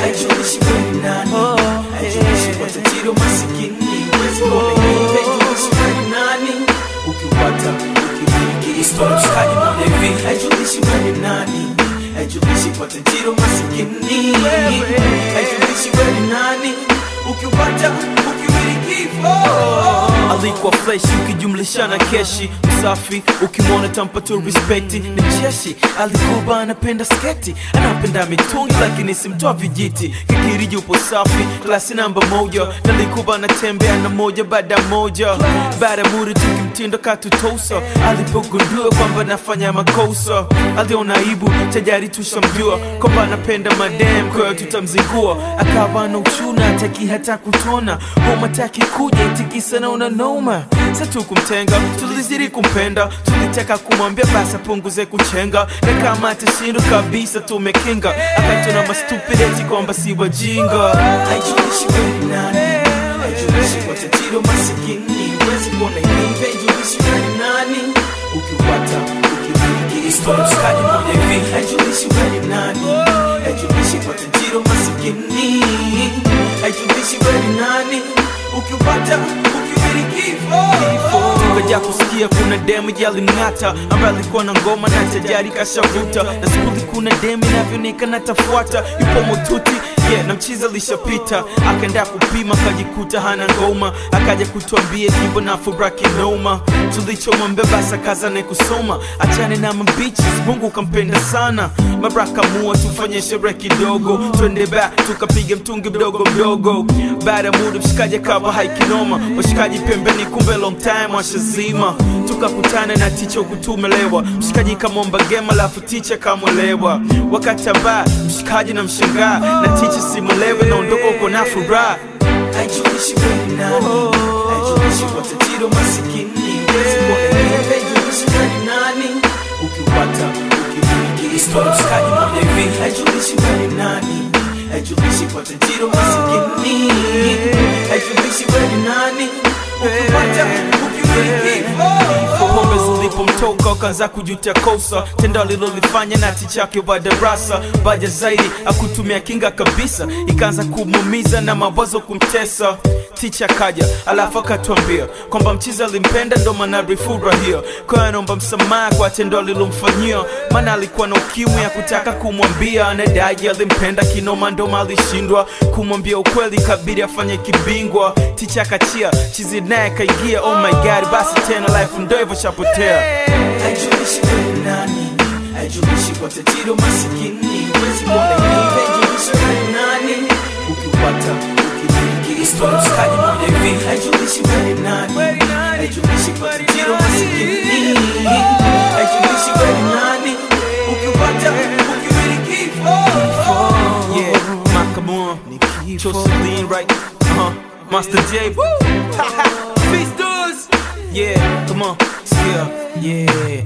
Haijalishi wewe ni nani, haijalishi kwa tajiri masikini, huwezi kuona hivi. Haijalishi wewe ni nani, ukiupata ukimiliki historia mshikaji mwana hivi. Haijalishi wewe ni nani, haijalishi kwa tajiri masikini, haijalishi wewe ni nani, ukiupata ukimiliki. Alikuwa flesh ukijumlisha na keshi, msafi ukimwona tampa tu respect. Ni cheshi, alikuwa anapenda sketi, anapenda mitungi lakini simtoa vijiti. Kikiri yupo safi, klasi namba moja, nalikuwa anatembea na moja baada moja. Baada muri tukimtindo katutosa, alipogundua kwamba nafanya makosa, aliona aibu, tajari tushamjua kwamba anapenda madem, kwa hiyo tutamzingua. Akawa na uchuna, hataki hata kutona, homa taki kuja itikisa na unanoma. Sasa kumtenga, tulizidi kumpenda, tulitaka kumwambia basi apunguze kuchenga, na kama atashinda kabisa tumekinga, akatuna mastupidity kwamba si wajinga. Haijalishi wewe ni nani, haijalishi kwa tajiri masikini, huwezi kuona hivi. Haijalishi wewe ni nani, ukiupata ukimiliki historia mshikaji mmoja hivi. Haijalishi wewe ni nani, haijalishi kwa tajiri masikini, haijalishi wewe ni nani, ukiupata ukimiliki. Tukaja kusikia kuna demu yalimng'ata, ambaye alikuwa na ngoma na tajari kashavuta, na sikuli kuna demu inavyoonekana tafuata, yupo motuti na mchiza alishapita. Akaenda kupima kajikuta hana ngoma, akaja kutuambia jimbo na fubraki noma. Tulichomwambia basi akazane kusoma, achane na mabichis, Mungu kampenda sana. Mabraka mua tufanye sherehe kidogo, twende back tukapiga mtungi mdogo mdogo. Baada muda mshikaji akawa haikinoma, washikaji pembeni kumbe long time washazima. Tukakutana na ticha kutumelewa, mshikaji kamomba game alafu ticha kamwelewa. Wakati ambao mshikaji na mshangaa, na ticha simelewe na ondoko uko na furaha. Haijalishi wewe ni nani, haijalishi kwa tajiri masikini, huwezi kuona hivi. Haijalishi wewe ni nani, ukiupata ukimiliki historia mshikaji mmoja hivi. Haijalishi wewe ni nani, haijalishi kwa tajiri masikini, haijalishi wewe ni nani, ukiupata ukimiliki. Pombe zilipomtoka akaanza kujutia kosa, tendo alilolifanya na ticha yake wa darasa. Baja zaidi akutumia kinga kabisa, ikaanza kumumiza na mawazo kumtesa. Ticha kaja alafu akatuambia kwamba mchiza alimpenda ndo maana alifurahia, kwa hiyo anaomba msamaha kwa tendo alilomfanyia, maana alikuwa na ukimwi ya kutaka kumwambia. Anadai alimpenda kinoma ndo alishindwa kumwambia ukweli, kabidi afanye kibingwa. Ticha akachia, chizi naye kaingia, oh my god, basi tena life ndo hivyo shapotea. Haijalishi wewe ni nani, haijalishi kwa tajiri masikini, huwezi kuona hivi. Haijalishi wewe ni nani, ukiupata ukimiliki historia mshikaji mmoja hivi. Haijalishi wewe ni nani, haijalishi kwa tajiri masikini, haijalishi wewe ni nani, ukiupata ukimiliki. Yeah, Makamua, Jocelyn, right? Master J, Peace dudes. Yeah, come on, yeah.